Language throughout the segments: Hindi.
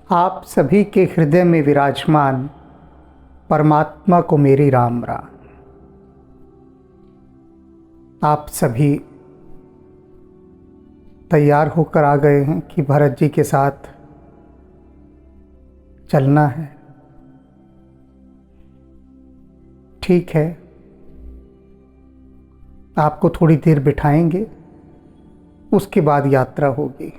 आप सभी के हृदय में विराजमान परमात्मा को मेरी राम राम। आप सभी तैयार होकर आ गए हैं कि भरत जी के साथ चलना है। ठीक है, आपको थोड़ी देर बिठाएंगे, उसके बाद यात्रा होगी।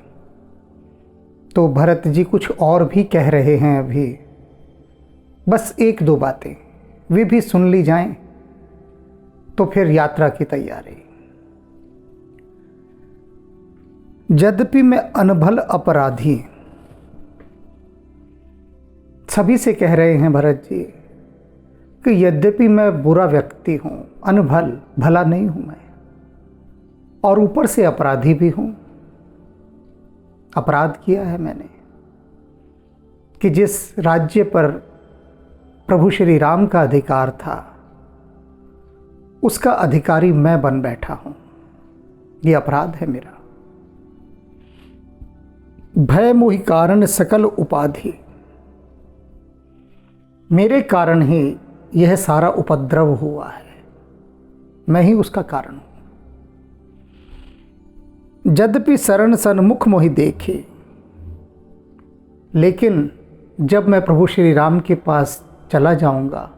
तो भरत जी कुछ और भी कह रहे हैं अभी, बस एक दो बातें वे भी सुन ली जाएं, तो फिर यात्रा की तैयारी। यद्यपि मैं अनभल अपराधी, सभी से कह रहे हैं भरत जी कि यद्यपि मैं बुरा व्यक्ति हूं, अनभल, भला नहीं हूं मैं, और ऊपर से अपराधी भी हूं। अपराध किया है मैंने कि जिस राज्य पर प्रभु श्री राम का अधिकार था, उसका अधिकारी मैं बन बैठा हूं। ये अपराध है मेरा। भय मोहि कारण सकल उपाधि, मेरे कारण ही यह सारा उपद्रव हुआ है, मैं ही उसका कारण हूं। यद्यपि शरण सन्मुख मोहि देखे, लेकिन जब मैं प्रभु श्री राम के पास चला जाऊंगा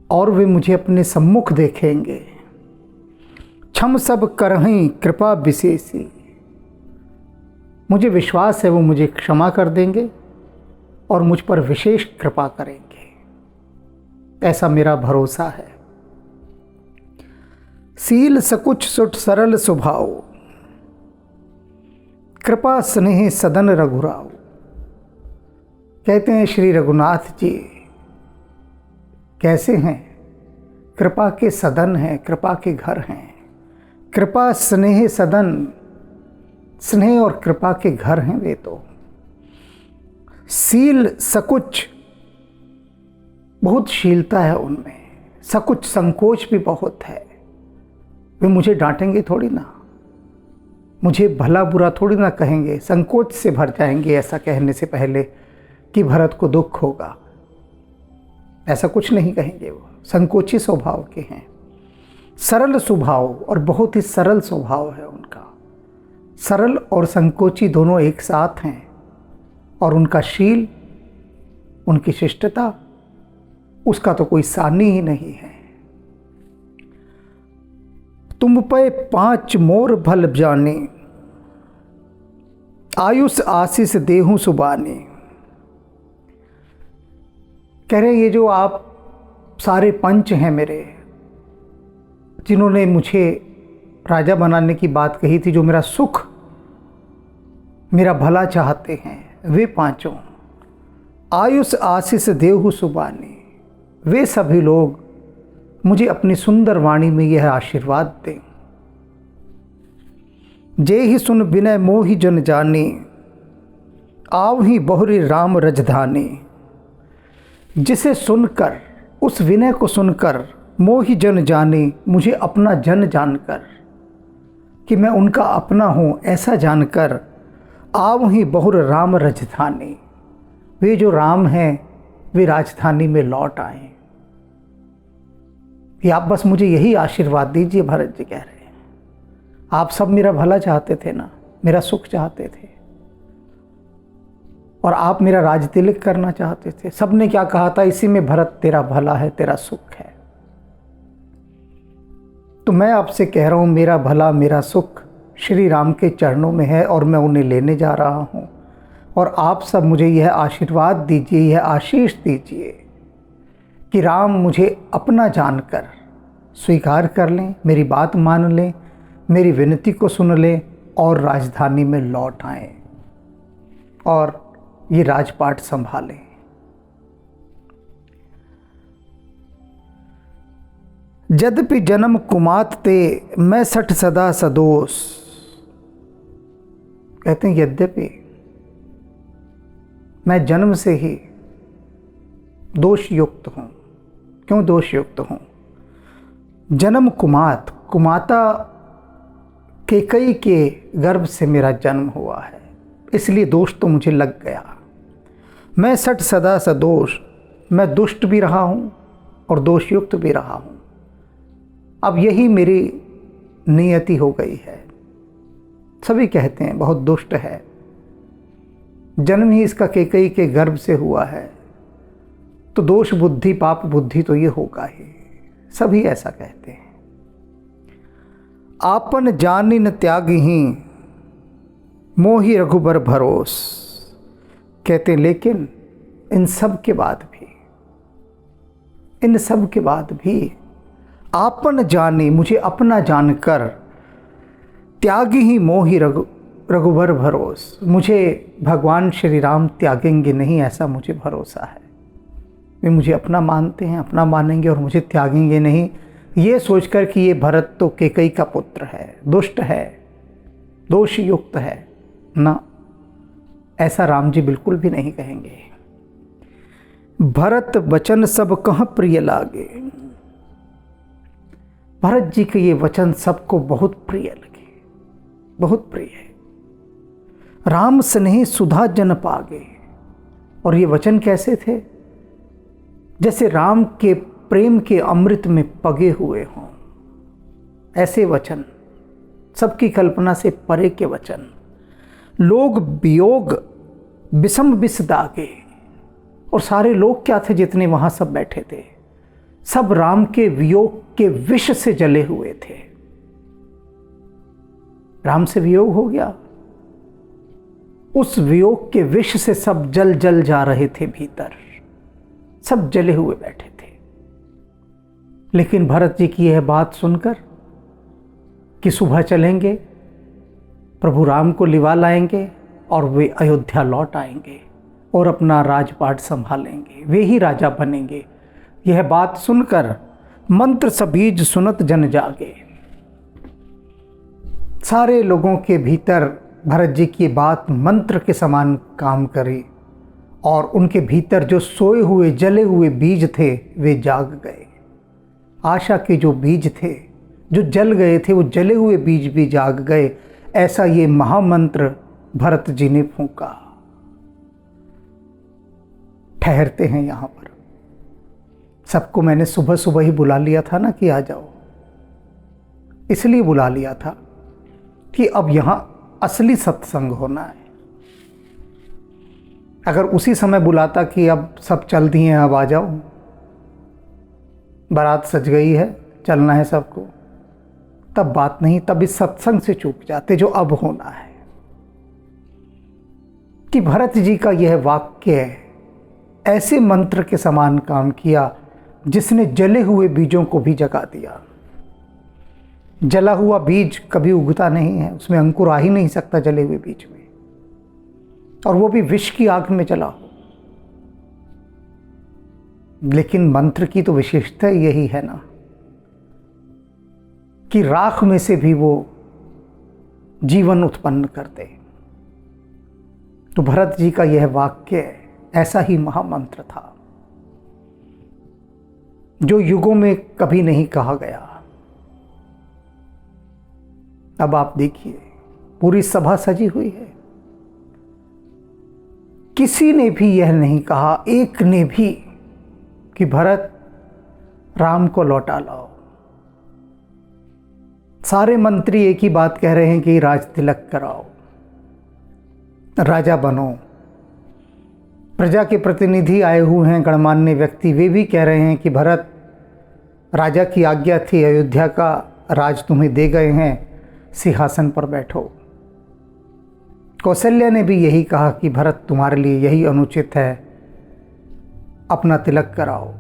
और वे मुझे अपने सम्मुख देखेंगे, क्षम सब करहीं कृपा विशेषी, मुझे विश्वास है वो मुझे क्षमा कर देंगे और मुझ पर विशेष कृपा करेंगे, ऐसा मेरा भरोसा है। सील सकुच सुट सरल स्वभाव, कृपा स्नेह सदन रघुराव। कहते हैं श्री रघुनाथ जी कैसे हैं? कृपा के सदन हैं, कृपा के घर हैं। कृपा स्नेह सदन, स्नेह और कृपा के घर हैं वे तो। सील सकुच, बहुत शीलता है उनमें, सकुच संकोच भी बहुत है। वे मुझे डांटेंगे थोड़ी ना, मुझे भला बुरा थोड़ी ना कहेंगे, संकोच से भर जाएंगे ऐसा कहने से पहले कि भरत को दुख होगा, ऐसा कुछ नहीं कहेंगे। वो संकोची स्वभाव के हैं, सरल स्वभाव, और बहुत ही सरल स्वभाव है उनका। सरल और संकोची दोनों एक साथ हैं, और उनका शील, उनकी शिष्टता, उसका तो कोई सानी ही नहीं है। तुम पे 5 मोर भल जाने, आयुष आशीष देहूं सुबाने। कह रहे ये जो आप सारे पंच हैं मेरे, जिन्होंने मुझे राजा बनाने की बात कही थी, जो मेरा सुख, मेरा भला चाहते हैं, वे पांचों, आयुष आशीष देहु सुबानी, वे सभी लोग मुझे अपनी सुंदर वाणी में यह आशीर्वाद दें। जे ही सुन विनय मोहि जन जाने, आव ही बहुरी राम रजधानी। जिसे सुनकर, उस विनय को सुनकर, मोहि जन जाने, मुझे अपना जन जानकर, कि मैं उनका अपना हूँ ऐसा जानकर, आव ही बहुर राम राजधानी, वे जो राम हैं वे राजधानी में लौट आए। कि आप बस मुझे यही आशीर्वाद दीजिए। भरत जी कह रहे हैं आप सब मेरा भला चाहते थे ना, मेरा सुख चाहते थे, और आप मेरा राज तिलक करना चाहते थे। सबने क्या कहा था? इसी में भरत तेरा भला है, तेरा सुख है। तो मैं आपसे कह रहा हूं, मेरा भला, मेरा सुख श्री राम के चरणों में है, और मैं उन्हें लेने जा रहा हूं। और आप सब मुझे यह आशीर्वाद दीजिए, यह आशीष दीजिए कि राम मुझे अपना जानकर स्वीकार कर लें, मेरी बात मान लें, मेरी विनती को सुन लें, और राजधानी में लौट आएं और ये राजपाट संभालें। यद्यपि जन्म कुमात ते, मैं सठ सदा सदोष। कहते हैं यद्यपि मैं जन्म से ही दोष युक्त हूं। क्यों दोष युक्त हूं? जन्म कुमात, कुमाता केकई के गर्भ से मेरा जन्म हुआ है। इसलिए दोष तो मुझे लग गया। मैं सठ सदा सदोष, मैं दुष्ट भी रहा हूँ और दोषयुक्त भी रहा हूँ। अब यही मेरी नियति हो गई है। सभी कहते हैं बहुत दुष्ट है, जन्म ही इसका कैकेयी के गर्भ से हुआ है, तो दोष बुद्धि पाप बुद्धि तो ये होगा ही। सभी ऐसा कहते हैं। आपन जानि न त्यागहि, मोहि रघुबर भरोस। कहते हैं लेकिन इन सब के बाद भी आपन जाने, मुझे अपना जानकर, त्यागी ही मोहि रघुबर भरोस, मुझे भगवान श्री राम त्यागेंगे नहीं ऐसा मुझे भरोसा है। वे मुझे अपना मानते हैं, अपना मानेंगे और मुझे त्यागेंगे नहीं, ये सोचकर कि ये भरत तो कैकेयी का पुत्र है, दुष्ट है, दोषयुक्त है ना, ऐसा राम जी बिल्कुल भी नहीं कहेंगे। भरत वचन सब कहाँ प्रिय लागे। भरत जी के ये वचन सबको बहुत प्रिय लगे, बहुत प्रिय है। राम स्नेह सुधा जन पागे। और ये वचन कैसे थे? जैसे राम के प्रेम के अमृत में पगे हुए हों, ऐसे वचन, सबकी कल्पना से परे के वचन। लोग वियोग विषम विष दागे। और सारे लोग क्या थे जितने वहां सब बैठे थे, सब राम के वियोग के विष से जले हुए थे। राम से वियोग हो गया, उस वियोग के विष से सब जल जल जा रहे थे भीतर, सब जले हुए बैठे थे। लेकिन भरत जी की यह बात सुनकर कि सुबह चलेंगे, प्रभु राम को लिवा लाएंगे और वे अयोध्या लौट आएंगे और अपना राजपाट संभालेंगे, वे ही राजा बनेंगे, यह बात सुनकर मंत्र सबीज सुनत जन जागे। सारे लोगों के भीतर भरत जी की बात मंत्र के समान काम करी और उनके भीतर जो सोए हुए जले हुए बीज थे वे जाग गए। आशा के जो बीज थे जो जल गए थे, वो जले हुए बीज भी जाग गए। ऐसा ये महामंत्र भरत जी ने फूंका। ठहरते हैं यहाँ पर। सबको मैंने सुबह सुबह ही बुला लिया था ना कि आ जाओ, इसलिए बुला लिया था कि अब यहाँ असली सत्संग होना है। अगर उसी समय बुलाता कि अब सब चल दिए हैं, अब आ जाओ, बारात सज गई है, चलना है सबको, तब बात नहीं, तब इस सत्संग से चूक जाते जो अब होना है। कि भरत जी का यह वाक्य ऐसे मंत्र के समान काम किया जिसने जले हुए बीजों को भी जगा दिया। जला हुआ बीज कभी उगता नहीं है, उसमें अंकुर आ ही नहीं सकता जले हुए बीज में, और वो भी विष की आग में जला हो। लेकिन मंत्र की तो विशेषता यही है ना कि राख में से भी वो जीवन उत्पन्न कर दे। तो भरत जी का यह वाक्य ऐसा ही महामंत्र था जो युगों में कभी नहीं कहा गया। अब आप देखिए, पूरी सभा सजी हुई है, किसी ने भी यह नहीं कहा, एक ने भी, कि भरत राम को लौटा लाओ। सारे मंत्री एक ही बात कह रहे हैं कि राज तिलक कराओ, राजा बनो। प्रजा के प्रतिनिधि आए हुए हैं, गणमान्य व्यक्ति, वे भी कह रहे हैं कि भरत, राजा की आज्ञा थी, अयोध्या का राज तुम्हें दे गए हैं, सिंहासन पर बैठो। कौशल्या ने भी यही कहा कि भरत तुम्हारे लिए यही अनुचित है, अपना तिलक कराओ।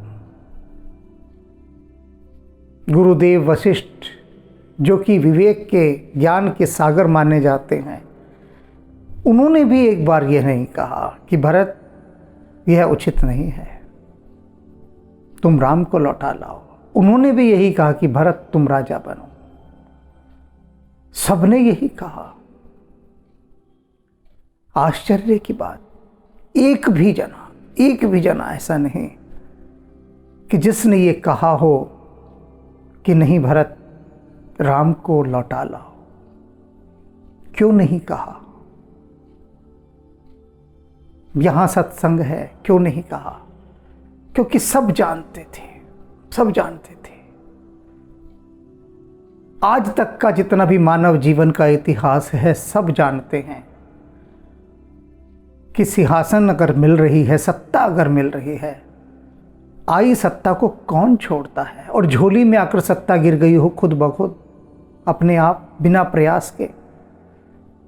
गुरुदेव वशिष्ठ, जो कि विवेक के ज्ञान के सागर माने जाते हैं, उन्होंने भी एक बार यह नहीं कहा कि भरत यह उचित नहीं है, तुम राम को लौटा लाओ। उन्होंने भी यही कहा कि भरत तुम राजा बनो। सबने यही कहा। आश्चर्य की बात, एक भी जना ऐसा नहीं कि जिसने ये कहा हो कि नहीं भरत राम को लौटा लाओ। क्यों नहीं कहा? यहाँ सत्संग है, क्यों नहीं कहा? क्योंकि सब जानते थे, सब जानते थे। आज तक का जितना भी मानव जीवन का इतिहास है, सब जानते हैं कि सिंहासन अगर मिल रही है, सत्ता अगर मिल रही है, आई सत्ता को कौन छोड़ता है? और झोली में आकर सत्ता गिर गई हो खुद ब खुद, अपने आप, बिना प्रयास के,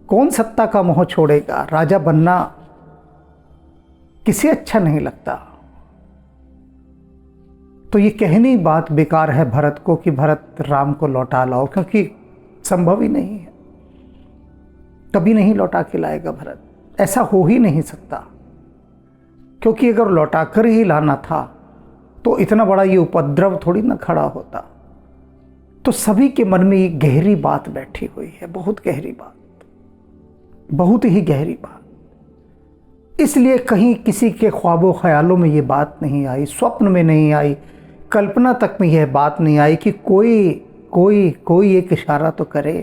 कौन सत्ता का मोह छोड़ेगा? राजा बनना किसे अच्छा नहीं लगता। तो ये कहनी बात बेकार है भरत को कि भरत राम को लौटा लाओ, क्योंकि संभव ही नहीं है, कभी नहीं लौटा के लाएगा भरत, ऐसा हो ही नहीं सकता। क्योंकि अगर लौटा कर ही लाना था तो इतना बड़ा ये उपद्रव थोड़ी ना खड़ा होता। तो सभी के मन में ये गहरी बात बैठी हुई है, बहुत गहरी बात, बहुत ही गहरी बात। इसलिए कहीं किसी के ख्वाबों ख्यालों में ये बात नहीं आई, स्वप्न में नहीं आई, कल्पना तक में यह बात नहीं आई कि कोई कोई कोई एक इशारा तो करे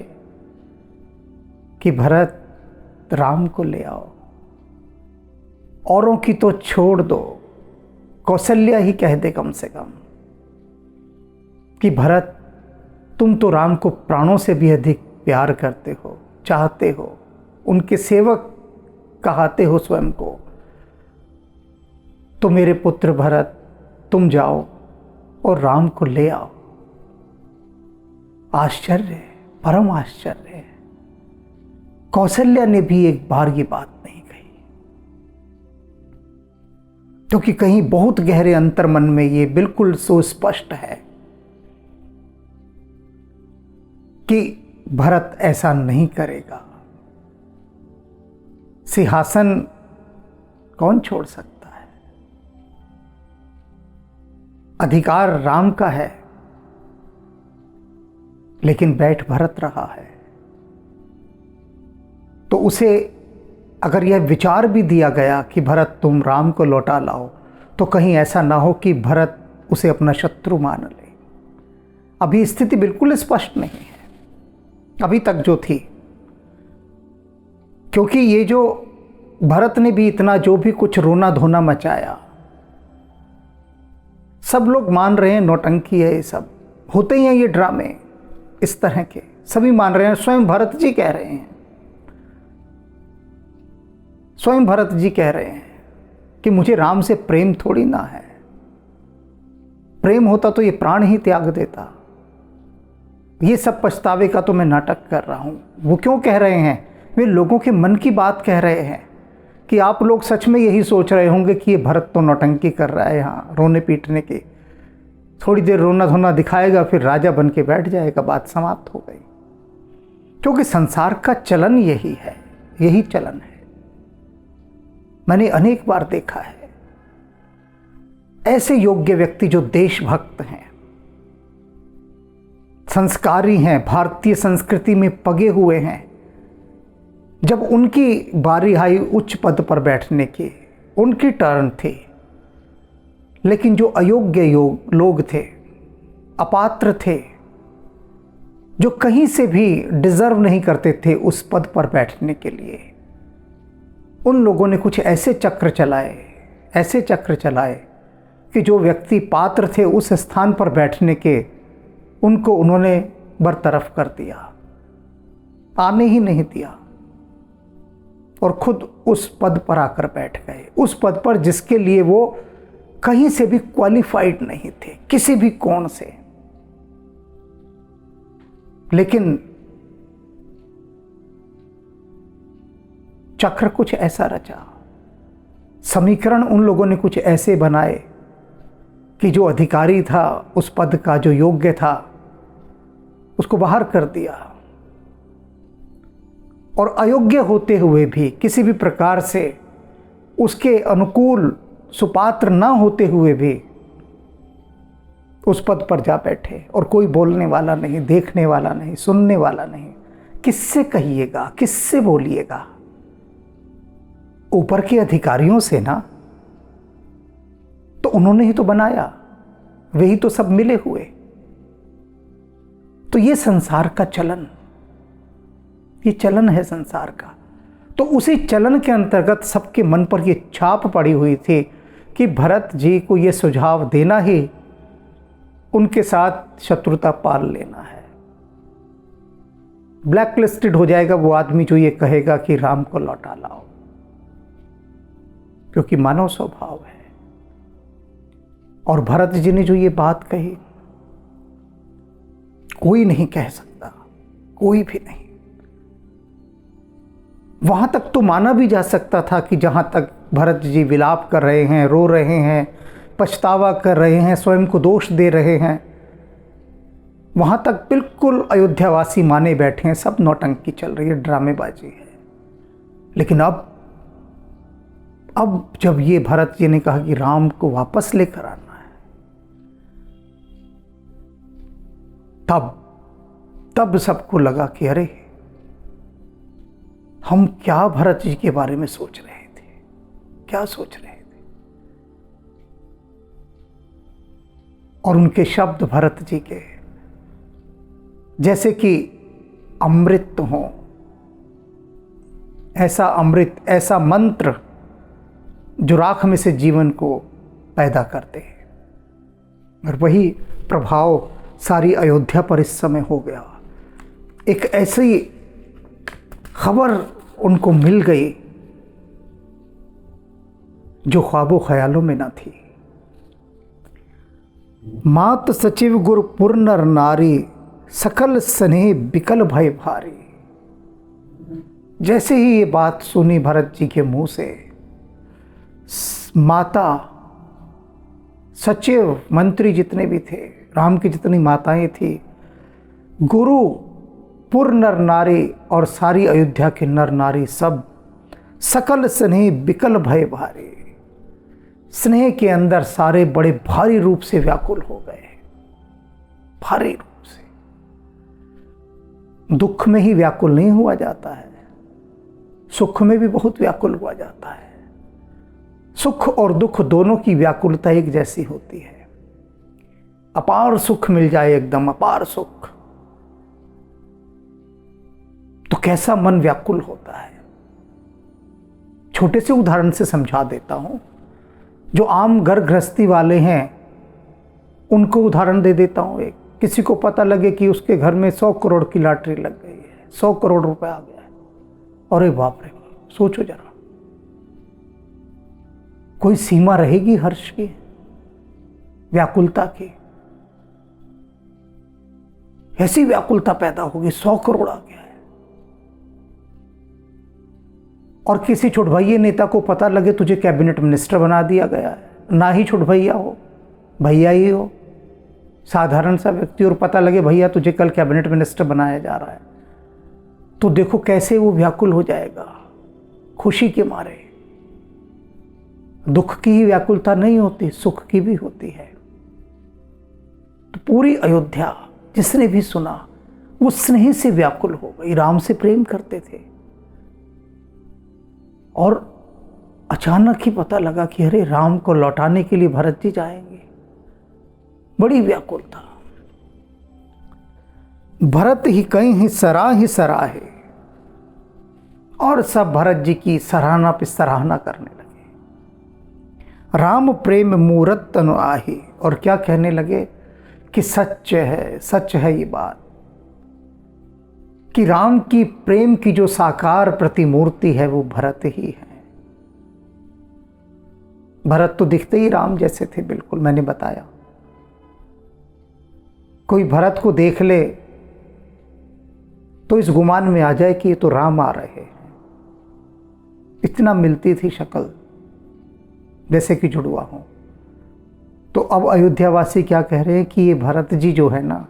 कि भरत राम को ले आओ। औरों की तो छोड़ दो, कौशल्या ही कह दे कम से कम कि भरत तुम तो राम को प्राणों से भी अधिक प्यार करते हो, चाहते हो, उनके सेवक कहते हो स्वयं को। तो मेरे पुत्र भरत, तुम जाओ और राम को ले आओ। आश्चर्य, परम आश्चर्य। कौशल्या ने भी एक बार ये बात नहीं कही, क्योंकि कहीं बहुत गहरे अंतर मन में ये बिल्कुल सुस्पष्ट है कि भरत ऐसा नहीं करेगा। सिंहासन कौन छोड़ सकता है? अधिकार राम का है, लेकिन बैठ भरत रहा है। तो उसे अगर यह विचार भी दिया गया कि भरत तुम राम को लौटा लाओ, तो कहीं ऐसा ना हो कि भरत उसे अपना शत्रु मान ले। अभी स्थिति बिल्कुल स्पष्ट नहीं है, अभी तक जो थी, क्योंकि ये जो भरत ने भी इतना जो भी कुछ रोना धोना मचाया, सब लोग मान रहे हैं नौटंकी है, ये सब होते ही हैं, ये ड्रामे इस तरह के सभी मान रहे हैं। स्वयं भरत जी कह रहे हैं, स्वयं भरत जी कह रहे हैं कि मुझे राम से प्रेम थोड़ी ना है, प्रेम होता तो ये प्राण ही त्याग देता। ये सब पछतावे का तो मैं नाटक कर रहा हूं। वो क्यों कह रहे हैं? वे लोगों के मन की बात कह रहे हैं कि आप लोग सच में यही सोच रहे होंगे कि ये भरत तो नौटंकी कर रहा है, यहाँ रोने पीटने की, थोड़ी देर रोना धोना दिखाएगा, फिर राजा बन के बैठ जाएगा, बात समाप्त हो गई। क्योंकि संसार का चलन यही है, यही चलन है। मैंने अनेक बार देखा है ऐसे योग्य व्यक्ति जो देशभक्त हैं, संस्कारी हैं, भारतीय संस्कृति में पगे हुए हैं, जब उनकी बारी आई उच्च पद पर बैठने की, उनकी टर्न थी, लेकिन जो अयोग्य लोग थे, अपात्र थे, जो कहीं से भी डिजर्व नहीं करते थे उस पद पर बैठने के लिए, उन लोगों ने कुछ ऐसे चक्र चलाए, ऐसे चक्र चलाए कि जो व्यक्ति पात्र थे उस स्थान पर बैठने के, उनको उन्होंने बरतरफ कर दिया, आने ही नहीं दिया, और खुद उस पद पर आकर बैठ गए, उस पद पर जिसके लिए वो कहीं से भी क्वालिफाइड नहीं थे, किसी भी कोण से। लेकिन चक्र कुछ ऐसा रचा, समीकरण उन लोगों ने कुछ ऐसे बनाए कि जो अधिकारी था उस पद का, जो योग्य था, उसको बाहर कर दिया, और अयोग्य होते हुए भी, किसी भी प्रकार से उसके अनुकूल सुपात्र ना होते हुए भी उस पद पर जा बैठे, और कोई बोलने वाला नहीं, देखने वाला नहीं, सुनने वाला नहीं। किससे कहिएगा, किससे बोलिएगा? ऊपर के अधिकारियों से ना, तो उन्होंने ही तो बनाया, वही तो सब मिले हुए। तो ये संसार का चलन, ये चलन है संसार का। तो उसी चलन के अंतर्गत सबके मन पर ये छाप पड़ी हुई थी कि भरत जी को ये सुझाव देना ही उनके साथ शत्रुता पाल लेना है। ब्लैक लिस्टेड हो जाएगा वो आदमी जो ये कहेगा कि राम को लौटा लाओ, क्योंकि मानव स्वभाव है। और भरत जी ने जो ये बात कही, कोई नहीं कह सकता, कोई भी नहीं। वहां तक तो माना भी जा सकता था कि जहां तक भरत जी विलाप कर रहे हैं, रो रहे हैं, पछतावा कर रहे हैं, स्वयं को दोष दे रहे हैं, वहां तक बिल्कुल अयोध्यावासी माने बैठे हैं, सब नौटंकी चल रही है, ड्रामेबाजी है। लेकिन अब जब ये भरत जी ने कहा कि राम को वापस लेकर आना है, तब सबको लगा कि अरे हम क्या भरत जी के बारे में सोच रहे थे, क्या सोच रहे थे। और उनके शब्द भरत जी के जैसे कि अमृत हो, ऐसा अमृत, ऐसा मंत्र जो राख में से जीवन को पैदा करते हैं। और वही प्रभाव सारी अयोध्या पर इस समय हो गया। एक ऐसी खबर उनको मिल गई जो ख्वाबों ख्यालों में न थी। मात सचिव गुर पुर नर नारी, सकल स्नेह बिकल भय भारी। जैसे ही ये बात सुनी भरत जी के मुंह से, माता, सचिव, मंत्री जितने भी थे, राम की जितनी माताएं थी, गुरु, पुर नर नारी और सारी अयोध्या के नर नारी, सब सकल स्नेह बिकल भय भारी, स्नेह के अंदर सारे बड़े भारी रूप से व्याकुल हो गए। भारी रूप से। दुख में ही व्याकुल नहीं हुआ जाता है, सुख में भी बहुत व्याकुल हुआ जाता है। सुख और दुख दोनों की व्याकुलता एक जैसी होती है। अपार सुख मिल जाए, एकदम अपार सुख, तो कैसा मन व्याकुल होता है। छोटे से उदाहरण से समझा देता हूं। जो आम घर गृहस्थी वाले हैं उनको उदाहरण दे देता हूं। एक किसी को पता लगे कि उसके घर में 100 करोड़ की लॉटरी लग गई है, 100 करोड़ रुपए आ गया है। अरे बाप रे बाप, सोचो जरा, कोई सीमा रहेगी हर्ष की, व्याकुलता की? ऐसी व्याकुलता पैदा होगी, 100 करोड़ आ गया है। और किसी छुटभैये नेता को पता लगे तुझे कैबिनेट मिनिस्टर बना दिया गया है, ना ही छुटभैया हो, भैया ही हो, साधारण सा व्यक्ति, और पता लगे भैया तुझे कल कैबिनेट मिनिस्टर बनाया जा रहा है, तो देखो कैसे वो व्याकुल हो जाएगा खुशी के मारे। दुख की ही व्याकुलता नहीं होती, सुख की भी होती है। तो पूरी अयोध्या जिसने भी सुना वो स्नेह से व्याकुल हो गई, राम से प्रेम करते थे। और अचानक ही पता लगा कि अरे राम को लौटाने के लिए भरत जी जाएंगे। बड़ी व्याकुलता। भरत ही कहीं ही सराहे, और सब भरत जी की सराहना पे सराहना करने लगे। राम प्रेम मूरत तनु आही, और क्या कहने लगे कि सच है ये बात कि राम की प्रेम की जो साकार प्रतिमूर्ति है वो भरत ही है। भरत तो दिखते ही राम जैसे थे, बिल्कुल, मैंने बताया। कोई भरत को देख ले तो इस गुमान में आ जाए कि ये तो राम आ रहे हैं। इतना मिलती थी शक्ल, जैसे कि जुड़वा हो। तो अब अयोध्यावासी क्या कह रहे हैं कि ये भरत जी जो है ना,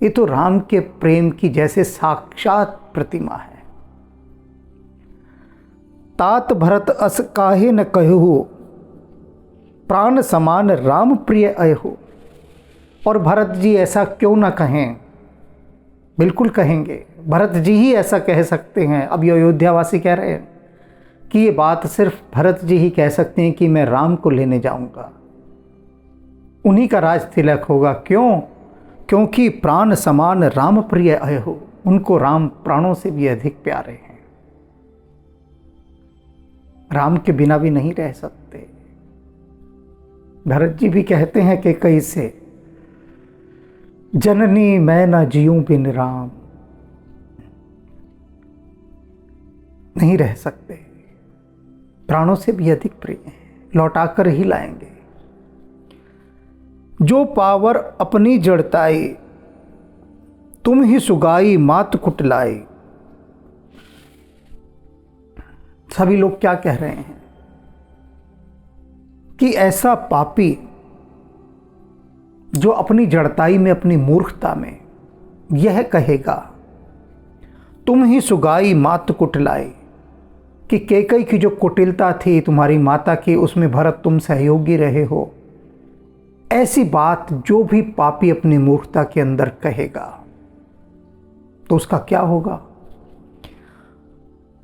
ये तो राम के प्रेम की जैसे साक्षात प्रतिमा है। तात भरत अस काहे न कहु, प्राण समान राम प्रिय अयहु। और भरत जी ऐसा क्यों ना कहें, बिल्कुल कहेंगे। भरत जी ही ऐसा कह सकते हैं। अब ये अयोध्यावासी कह रहे हैं कि ये बात सिर्फ भरत जी ही कह सकते हैं कि मैं राम को लेने जाऊंगा, उन्हीं का राज तिलक होगा। क्यों? क्योंकि प्राण समान राम प्रिय अयहु, उनको राम प्राणों से भी अधिक प्यारे हैं। राम के बिना भी नहीं रह सकते। भरत जी भी कहते हैं कि कैकई से, जननी मैं न जीऊं बिन राम, नहीं रह सकते, प्राणों से भी अधिक प्रिय हैं, लौटाकर ही लाएंगे। जो पावर अपनी जड़ताई, तुम ही सुगाई मात कुटलाई। सभी लोग क्या कह रहे हैं कि ऐसा पापी जो अपनी जड़ताई में, अपनी मूर्खता में यह कहेगा तुम ही सुगाई मात कुटलाई, कि कैकई की जो कुटिलता थी तुम्हारी माता की, उसमें भरत तुम सहयोगी रहे हो, ऐसी बात जो भी पापी अपनी मूर्खता के अंदर कहेगा तो उसका क्या होगा।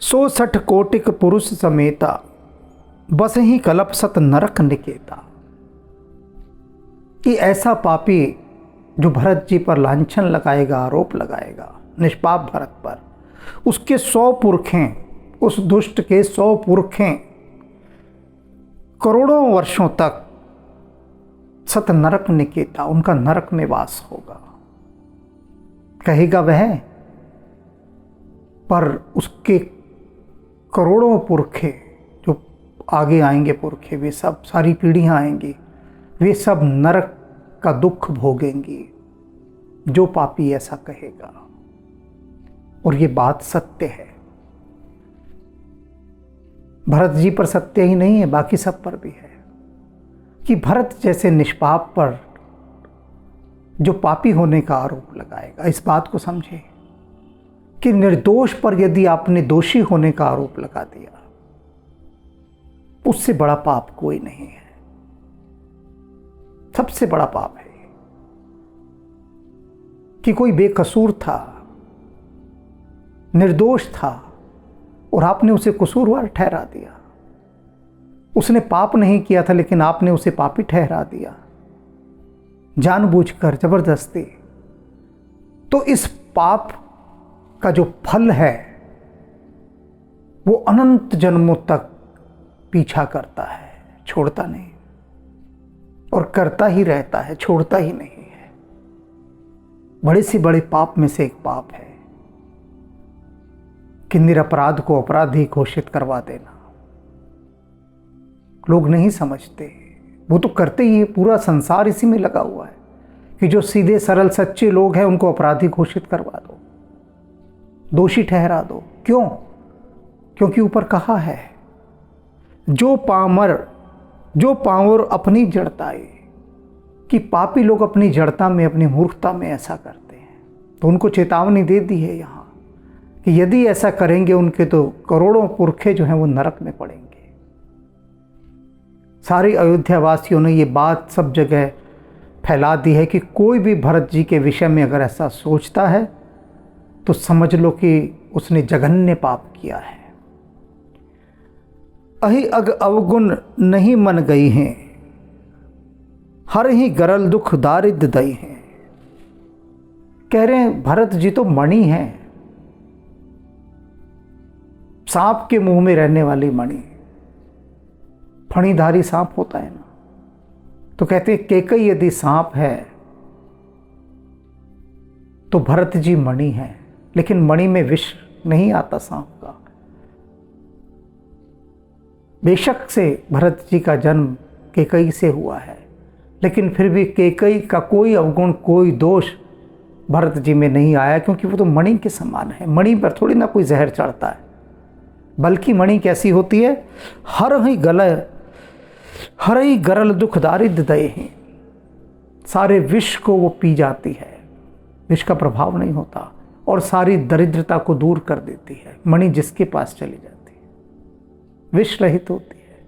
160 कोटिक पुरुष समेता, बस ही कलप सत नरक निकेता। कि ऐसा पापी जो भरत जी पर लांछन लगाएगा, आरोप लगाएगा निष्पाप भरत पर, उसके 100 पुरखें, उस दुष्ट के 100 पुरखें करोड़ों वर्षों तक सत नरक निकेता, उनका नरक में वास होगा। कहेगा वह, पर उसके करोड़ों पुरखे जो आगे आएंगे पुरखे, वे सब, सारी पीढ़ियां आएंगी, वे सब नरक का दुख भोगेंगी। जो पापी ऐसा कहेगा, और ये बात सत्य है। भरत जी पर सत्य ही नहीं है, बाकी सब पर भी है, कि भरत जैसे निष्पाप पर जो पापी होने का आरोप लगाएगा, इस बात को समझे कि निर्दोष पर यदि आपने दोषी होने का आरोप लगा दिया, उससे बड़ा पाप कोई नहीं है। सबसे बड़ा पाप है कि कोई बेकसूर था, निर्दोष था, और आपने उसे कसूरवार ठहरा दिया। उसने पाप नहीं किया था, लेकिन आपने उसे पापी ठहरा दिया जानबूझकर, जबरदस्ती। तो इस पाप का जो फल है वो अनंत जन्मों तक पीछा करता है, छोड़ता नहीं, और करता ही रहता है, छोड़ता ही नहीं है। बड़े से बड़े पाप में से एक पाप है कि निरपराध को अपराधी घोषित करवा देना। लोग नहीं समझते, वो तो करते ही है। पूरा संसार इसी में लगा हुआ है कि जो सीधे सरल सच्चे लोग हैं उनको अपराधी घोषित करवा दो, दोषी ठहरा दो। क्यों? क्योंकि ऊपर कहा है, जो पामर अपनी जड़ताई, कि पापी लोग अपनी जड़ता में, अपनी मूर्खता में ऐसा करते हैं। तो उनको चेतावनी दे दी है यहाँ कि यदि ऐसा करेंगे उनके तो करोड़ों पुरखे जो हैं वो नरक में पड़ेंगे। सारी अयोध्या वासियों ने ये बात सब जगह फैला दी है कि कोई भी भरत जी के विषय में अगर ऐसा सोचता है तो समझ लो कि उसने जघन्य पाप किया है। अहि अग अवगुण नहीं मन गई हैं, हर ही गरल दुख दारिद्र दई हैं। कह रहे हैं भरत जी तो मणि हैं, सांप के मुंह में रहने वाली मणि, फणीधारी सांप होता है ना, तो कहते हैं कैकई यदि सांप है तो भरत जी मणि है। लेकिन मणि में विष नहीं आता सांप का। बेशक से भरत जी का जन्म कैकई से हुआ है, लेकिन फिर भी कैकई का कोई अवगुण, कोई दोष भरत जी में नहीं आया, क्योंकि वो तो मणि के समान है। मणि पर थोड़ी ना कोई जहर चढ़ता है, बल्कि मणि कैसी होती है, हर ही गरल दुख दारिद्र दये हैं। सारे विष को वो पी जाती है, विष का प्रभाव नहीं होता, और सारी दरिद्रता को दूर कर देती है। मणि जिसके पास चली जाती है विष रहित होती है।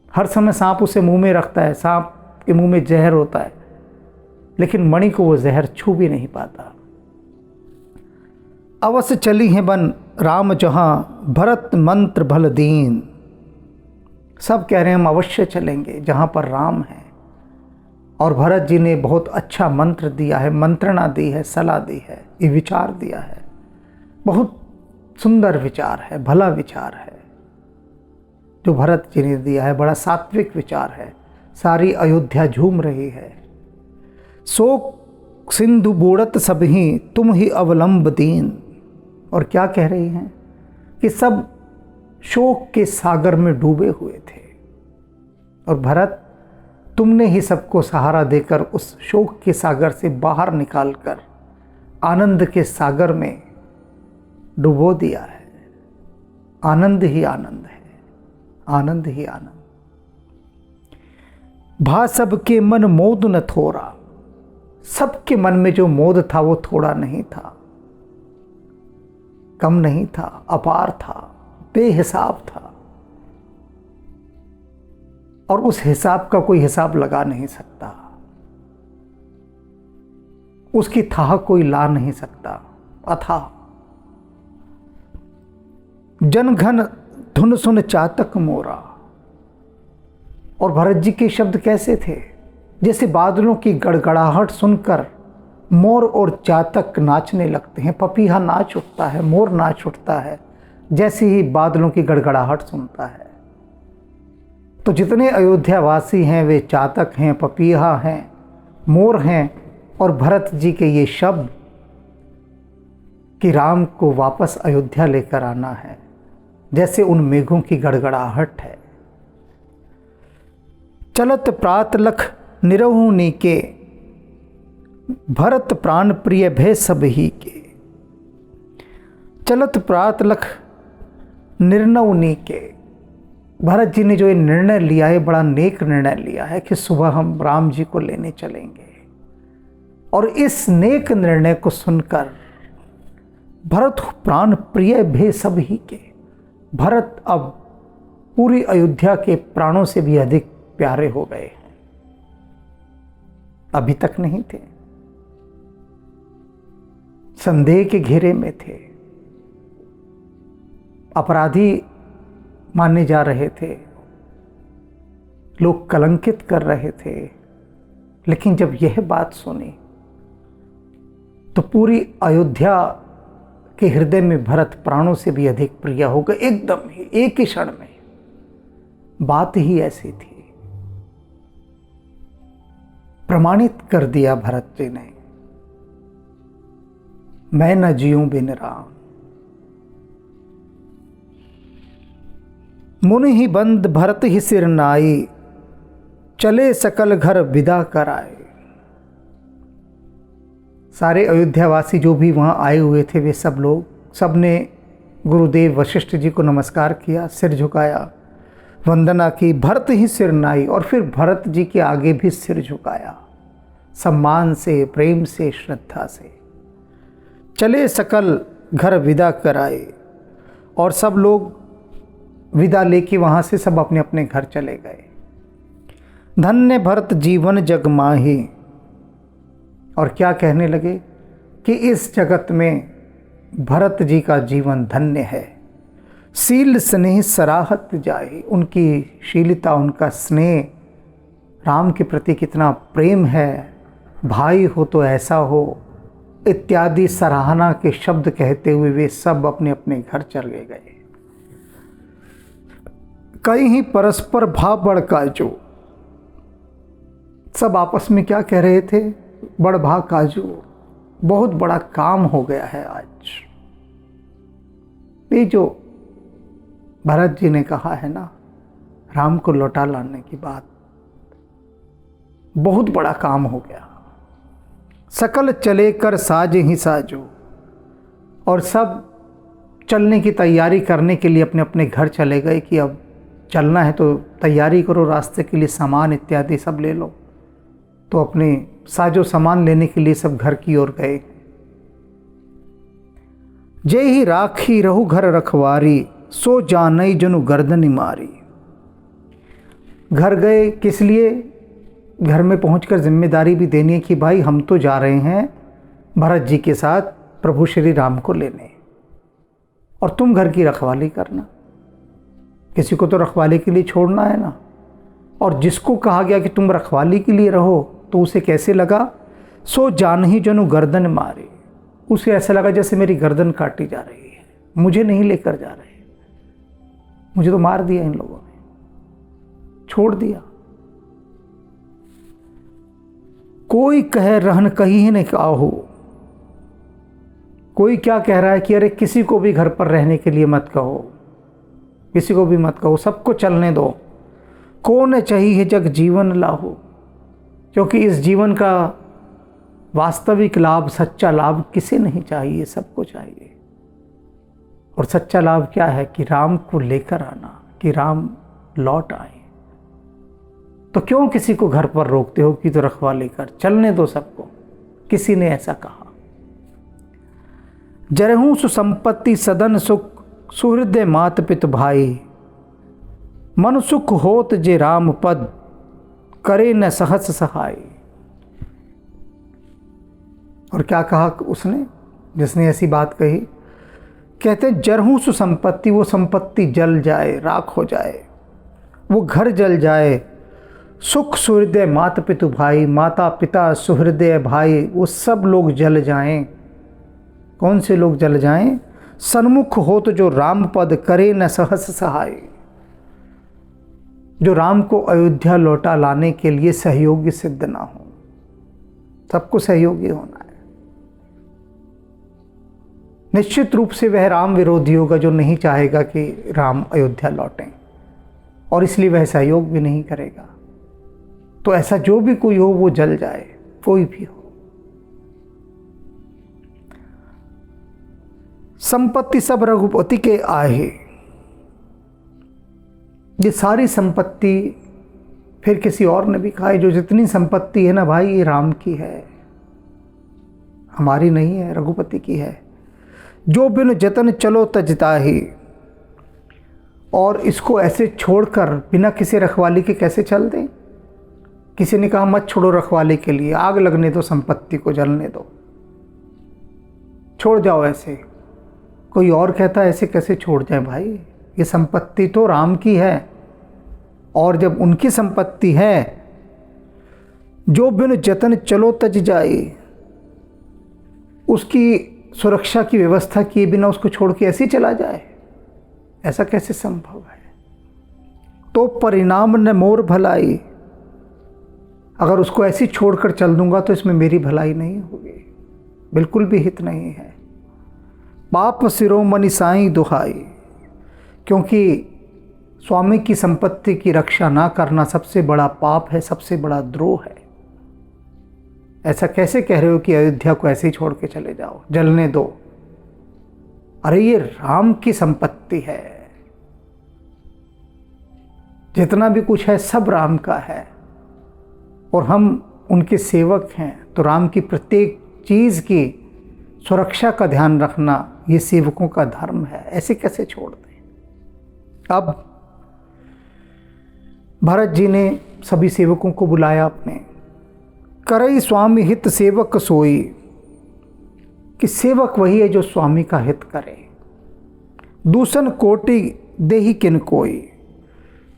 हर समय सांप उसे मुंह में रखता है, सांप के मुंह में जहर होता है, लेकिन मणि को वो जहर छू भी नहीं पाता। अवश्य चली हैं बन राम जहाँ, भरत मंत्र भल दीन। सब कह रहे हैं हम अवश्य चलेंगे जहाँ पर राम है, और भरत जी ने बहुत अच्छा मंत्र दिया है, मंत्रणा दी है, सलाह दी है, ये विचार दिया है। बहुत सुंदर विचार है, भला विचार है। जो भरत जी ने दिया है, बड़ा सात्विक विचार है। सारी अयोध्या झूम रही है। शोक सिंधु बूढ़त सबही तुम ही अवलंब दीन। और क्या कह रही हैं कि सब शोक के सागर में डूबे हुए थे और भरत तुमने ही सबको सहारा देकर उस शोक के सागर से बाहर निकालकर आनंद के सागर में डुबो दिया है। आनंद ही आनंद है, आनंद ही आनंद। भा सबके मन मोद न थोड़ा, सबके मन में जो मोद था वो थोड़ा नहीं था, कम नहीं था, अपार था, बेहिसाब था और उस हिसाब का कोई हिसाब लगा नहीं सकता, उसकी थाह कोई ला नहीं सकता। अथाह जन घन धुन सुन चातक मोरा। और भरत जी के शब्द कैसे थे? जैसे बादलों की गड़गड़ाहट सुनकर मोर और चातक नाचने लगते हैं। पपीहा नाच उठता है, मोर नाच उठता है जैसे ही बादलों की गड़गड़ाहट सुनता है। तो जितने अयोध्यावासी हैं वे चातक हैं, पपीहा हैं, मोर हैं। और भरत जी के ये शब्द कि राम को वापस अयोध्या लेकर आना है, जैसे उन मेघों की गड़गड़ाहट है। चलत प्रात लख निरहु नीके, भरत प्राण प्रिय भय सब ही के। चलत प्रात लख निर्णव नीके। भरत जी ने जो ये निर्णय लिया है, बड़ा नेक निर्णय लिया है कि सुबह हम राम जी को लेने चलेंगे। और इस नेक निर्णय को सुनकर भरत प्राण प्रिय भय सब ही के, भरत अब पूरी अयोध्या के प्राणों से भी अधिक प्यारे हो गए हैं। अभी तक नहीं थे, संदेह के घेरे में थे, अपराधी माने जा रहे थे, लोग कलंकित कर रहे थे। लेकिन जब यह बात सुनी तो पूरी अयोध्या के हृदय में भरत प्राणों से भी अधिक प्रिय हो गए। एकदम ही, एक ही क्षण में। बात ही ऐसी थी, प्रमाणित कर दिया भरत जी ने, मैं न जीऊं बिन राम। मुनि ही बंद भरत ही सिर नाई, चले सकल घर विदा कराए। सारे अयोध्यावासी जो भी वहाँ आए हुए थे वे सब लोग, सब ने गुरुदेव वशिष्ठ जी को नमस्कार किया, सिर झुकाया, वंदना की। भरत ही सिर नाई, और फिर भरत जी के आगे भी सिर झुकाया, सम्मान से, प्रेम से, श्रद्धा से। चले सकल घर विदा कराए, और सब लोग विदा लेके वहाँ से सब अपने अपने घर चले गए। धन्य भरत जीवन जग माही। और क्या कहने लगे कि इस जगत में भरत जी का जीवन धन्य है। शील स्नेह सराहत जाए। उनकी शीलता, उनका स्नेह, राम के प्रति कितना प्रेम है, भाई हो तो ऐसा हो, इत्यादि सराहना के शब्द कहते हुए वे सब अपने अपने घर चले गए। कई ही परस्पर भाव बड़का जो, सब आपस में क्या कह रहे थे? बड़ भा काजू, बहुत बड़ा काम हो गया है आज। ये जो भरत जी ने कहा है ना, राम को लौटा लाने की बात, बहुत बड़ा काम हो गया। सकल चले कर साज ही साजो। और सब चलने की तैयारी करने के लिए अपने अपने घर चले गए कि अब चलना है तो तैयारी करो, रास्ते के लिए सामान इत्यादि सब ले लो। तो अपने साजो सामान लेने के लिए सब घर की ओर गए। जय ही राखी रहु घर रखवारी, सो जानई जनु गर्दन मारी। घर गए किस लिए? घर में पहुंचकर जिम्मेदारी भी देनी है कि भाई हम तो जा रहे हैं भरत जी के साथ प्रभु श्री राम को लेने, और तुम घर की रखवाली करना। किसी को तो रखवाली के लिए छोड़ना है ना। और जिसको कहा गया कि तुम रखवाली के लिए रहो, तो उसे कैसे लगा? सो जान ही जनु गर्दन मारे। उसे ऐसा लगा जैसे मेरी गर्दन काटी जा रही है, मुझे नहीं लेकर जा रहे, मुझे तो मार दिया इन लोगों ने। छोड़ दिया। कोई कहे रहन कहीं न काहू, कोई क्या कह रहा है कि अरे किसी को भी घर पर रहने के लिए मत कहो, किसी को भी मत कहो, सबको चलने दो। कौन चाहिए जग जीवन लाहो, क्योंकि इस जीवन का वास्तविक लाभ, सच्चा लाभ किसे नहीं चाहिए, सबको चाहिए। और सच्चा लाभ क्या है कि राम को लेकर आना, कि राम लौट आए। तो क्यों किसी को घर पर रोकते हो कि तो रखवाली कर, चलने दो सबको। किसी ने ऐसा कहा। जरहूं सुसंपत्ति सदन सुख, सुहृदय मात पित भाई, मन सुख होत जे राम पद, करे न सहस सहाय। और क्या कहा उसने, जिसने ऐसी बात कही? कहते जरहूं सुसंपत्ति, वो संपत्ति जल जाए, राख हो जाए, वो घर जल जाए। सुख सुहृदय मात पितु भाई, माता पिता सुहृदय भाई, वो सब लोग जल जाएं। कौन से लोग जल जाएं? सन्मुख हो तो जो राम पद, करे न सहस सहाय। जो राम को अयोध्या लौटा लाने के लिए सहयोगी सिद्ध ना हो। सबको सहयोगी होना है। निश्चित रूप से वह राम विरोधी होगा जो नहीं चाहेगा कि राम अयोध्या लौटें, और इसलिए वह सहयोग भी नहीं करेगा। तो ऐसा जो भी कोई हो वो जल जाए, कोई भी हो। संपत्ति सब रघुपति के आहे, ये सारी संपत्ति फिर किसी और ने भी खाई। जो जितनी संपत्ति है ना भाई, ये राम की है, हमारी नहीं है, रघुपति की है। जो बिन जतन चलो तजताही, और इसको ऐसे छोड़कर बिना किसी रखवाली के कैसे चल दें? किसी ने कहा मत छोड़ो रखवाली के लिए, आग लगने दो, संपत्ति को जलने दो, छोड़ जाओ ऐसे। कोई और कहता है ऐसे कैसे छोड़ जाए भाई, ये संपत्ति तो राम की है। और जब उनकी संपत्ति है, जो बिन जतन चलो तज जाए, उसकी सुरक्षा की व्यवस्था किए बिना उसको छोड़ के ऐसे ही चला जाए, ऐसा कैसे संभव है? तो परिणाम न मोर भलाई, अगर उसको ऐसी छोड़कर चल दूंगा तो इसमें मेरी भलाई नहीं होगी, बिल्कुल भी हित नहीं है। पाप शिरोमणि साईं दुहाई, क्योंकि स्वामी की संपत्ति की रक्षा ना करना सबसे बड़ा पाप है, सबसे बड़ा द्रोह है। ऐसा कैसे कह रहे हो कि अयोध्या को ऐसे ही छोड़ के चले जाओ, जलने दो? अरे ये राम की संपत्ति है, जितना भी कुछ है सब राम का है, और हम उनके सेवक हैं। तो राम की प्रत्येक चीज़ की सुरक्षा का ध्यान रखना ये सेवकों का धर्म है, ऐसे कैसे छोड़ दें? अब भरत जी ने सभी सेवकों को बुलाया अपने। करई स्वामी हित सेवक सोई, कि सेवक वही है जो स्वामी का हित करे। दूषण कोटि देहि किन कोई,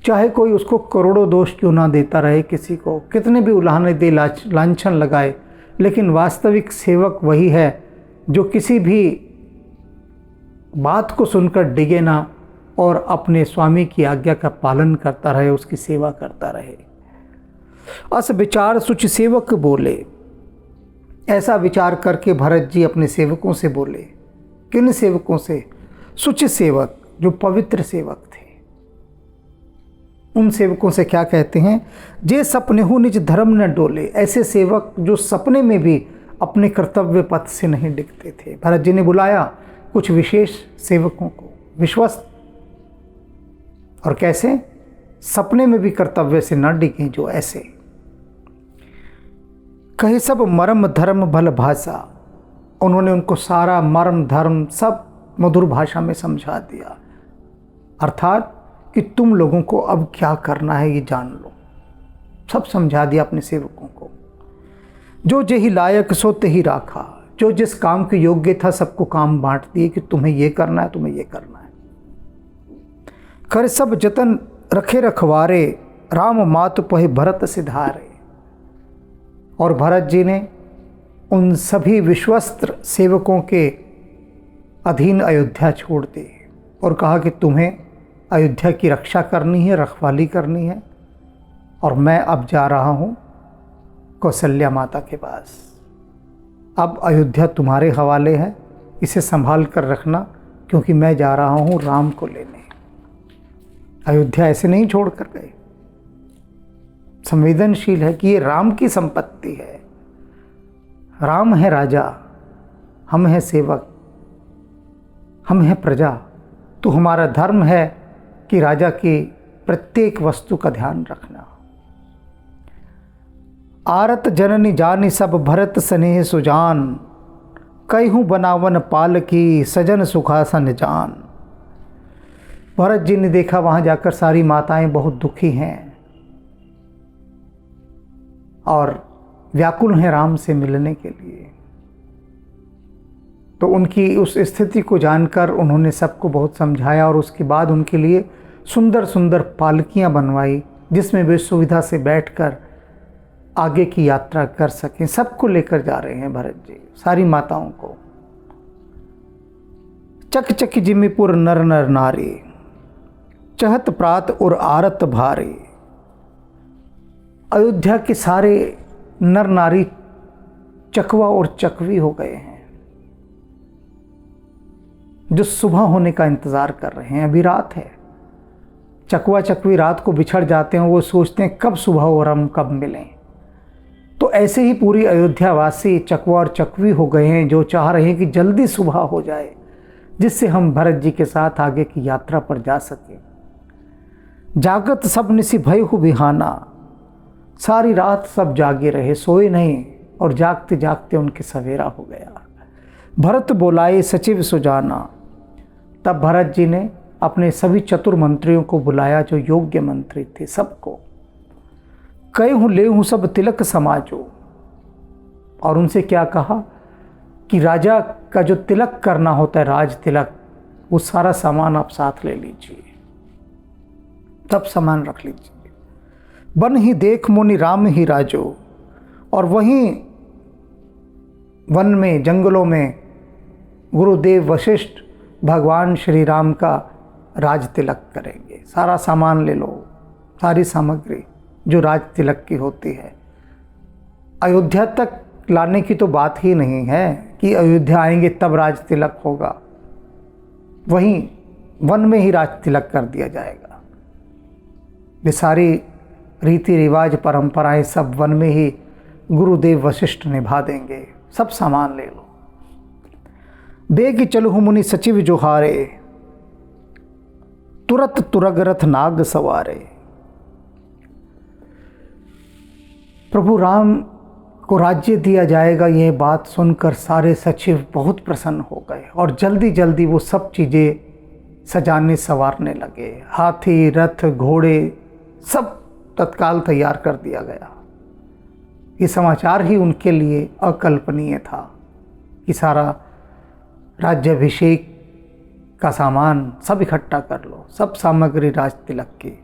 चाहे कोई उसको करोड़ों दोष क्यों ना देता रहे, किसी को कितने भी उलाहने दे, लांछन लगाए, लेकिन वास्तविक सेवक वही है जो किसी भी बात को सुनकर डिगे ना और अपने स्वामी की आज्ञा का पालन करता रहे, उसकी सेवा करता रहे। अस विचार सुच सेवक बोले, ऐसा विचार करके भरत जी अपने सेवकों से बोले। किन सेवकों से? सुच सेवक, जो पवित्र सेवक थे। उन सेवकों से क्या कहते हैं? जे सपने हो निज धर्म न डोले, ऐसे सेवक जो सपने में भी अपने कर्तव्य पथ से नहीं डिगते थे। भरत जी ने बुलाया कुछ विशेष सेवकों को, विश्वस्त, और कैसे? सपने में भी कर्तव्य से न डिगे, जो ऐसे कहे सब मर्म धर्म भल भाषा। उन्होंने उनको सारा मर्म धर्म सब मधुर भाषा में समझा दिया, अर्थात कि तुम लोगों को अब क्या करना है ये जान लो, सब समझा दिया अपने सेवकों को। जो जेहि लायक सो तेहि राखा, जो जिस काम के योग्य था सबको काम बांट दिए कि तुम्हें ये करना है, तुम्हें ये करना है। कर सब जतन रखे रखवारे, राम मातु पहि भरत सिधारे। और भरत जी ने उन सभी विश्वस्त सेवकों के अधीन अयोध्या छोड़ दी और कहा कि तुम्हें अयोध्या की रक्षा करनी है, रखवाली करनी है, और मैं अब जा रहा हूँ कौशल्या माता के पास। अब अयोध्या तुम्हारे हवाले है, इसे संभाल कर रखना, क्योंकि मैं जा रहा हूँ राम को लेने। अयोध्या ऐसे नहीं छोड़ कर गए, संवेदनशील है कि ये राम की संपत्ति है। राम है राजा, हम हैं सेवक, हम हैं प्रजा। तो हमारा धर्म है कि राजा की प्रत्येक वस्तु का ध्यान रखना। आरत जननी जानी सब भरत स्नेह सुजान, कहूँ बनावन पाल की सजन सुखासन जान। भरत जी ने देखा वहाँ जाकर सारी माताएं बहुत दुखी हैं और व्याकुल हैं राम से मिलने के लिए। तो उनकी उस स्थिति को जानकर उन्होंने सबको बहुत समझाया और उसके बाद उनके लिए सुंदर सुंदर पालकियां बनवाई, जिसमें वे सुविधा से बैठकर आगे की यात्रा कर सकें। सबको लेकर जा रहे हैं भरत जी, सारी माताओं को। चक चक जिमीपुर नर नर नारी, चहत प्रात और आरत भारी। अयोध्या के सारे नर नारी चकवा और चकवी हो गए हैं, जो सुबह होने का इंतजार कर रहे हैं। अभी रात है। चकवा चकवी रात को बिछड़ जाते हैं, वो सोचते हैं कब सुबह और हम कब मिलें। तो ऐसे ही पूरी अयोध्या वासी चकवा और चकवी हो गए हैं, जो चाह रहे हैं कि जल्दी सुबह हो जाए, जिससे हम भरत जी के साथ आगे की यात्रा पर जा सकें। जागत सब निसी भय हु बिहाना, सारी रात सब जागे रहे, सोए नहीं, और जागते जागते उनके सवेरा हो गया। भरत बोलाए सचिव सुजाना, तब भरत जी ने अपने सभी चतुर मंत्रियों को बुलाया, जो योग्य मंत्री थे, सबको। कहूँ ले हूँ सब तिलक समाजो, और उनसे क्या कहा कि राजा का जो तिलक करना होता है, राज तिलक, वो सारा सामान आप साथ ले लीजिए, सब सामान रख लीजिए। बन ही देख मुनि राम ही राजो, और वहीं वन में जंगलों में गुरुदेव वशिष्ठ भगवान श्री राम का राज तिलक करेंगे। सारा सामान ले लो, सारी सामग्री जो राज तिलक की होती है। अयोध्या तक लाने की तो बात ही नहीं है कि अयोध्या आएंगे तब राज तिलक होगा, वहीं वन में ही राज तिलक कर दिया जाएगा। ये सारी रीति रिवाज परंपराएं सब वन में ही गुरुदेव वशिष्ठ निभा देंगे। सब सामान ले लो। बेग चलहु मुनि सचिव जोहारे, तुरत तुरग रथ नाग सवारे। प्रभु राम को राज्य दिया जाएगा, ये बात सुनकर सारे सचिव बहुत प्रसन्न हो गए और जल्दी जल्दी वो सब चीज़ें सजाने संवारने लगे। हाथी, रथ, घोड़े सब तत्काल तैयार कर दिया गया। ये समाचार ही उनके लिए अकल्पनीय था कि सारा राज्याभिषेक का सामान सब इकट्ठा कर लो, सब सामग्री राज तिलक की।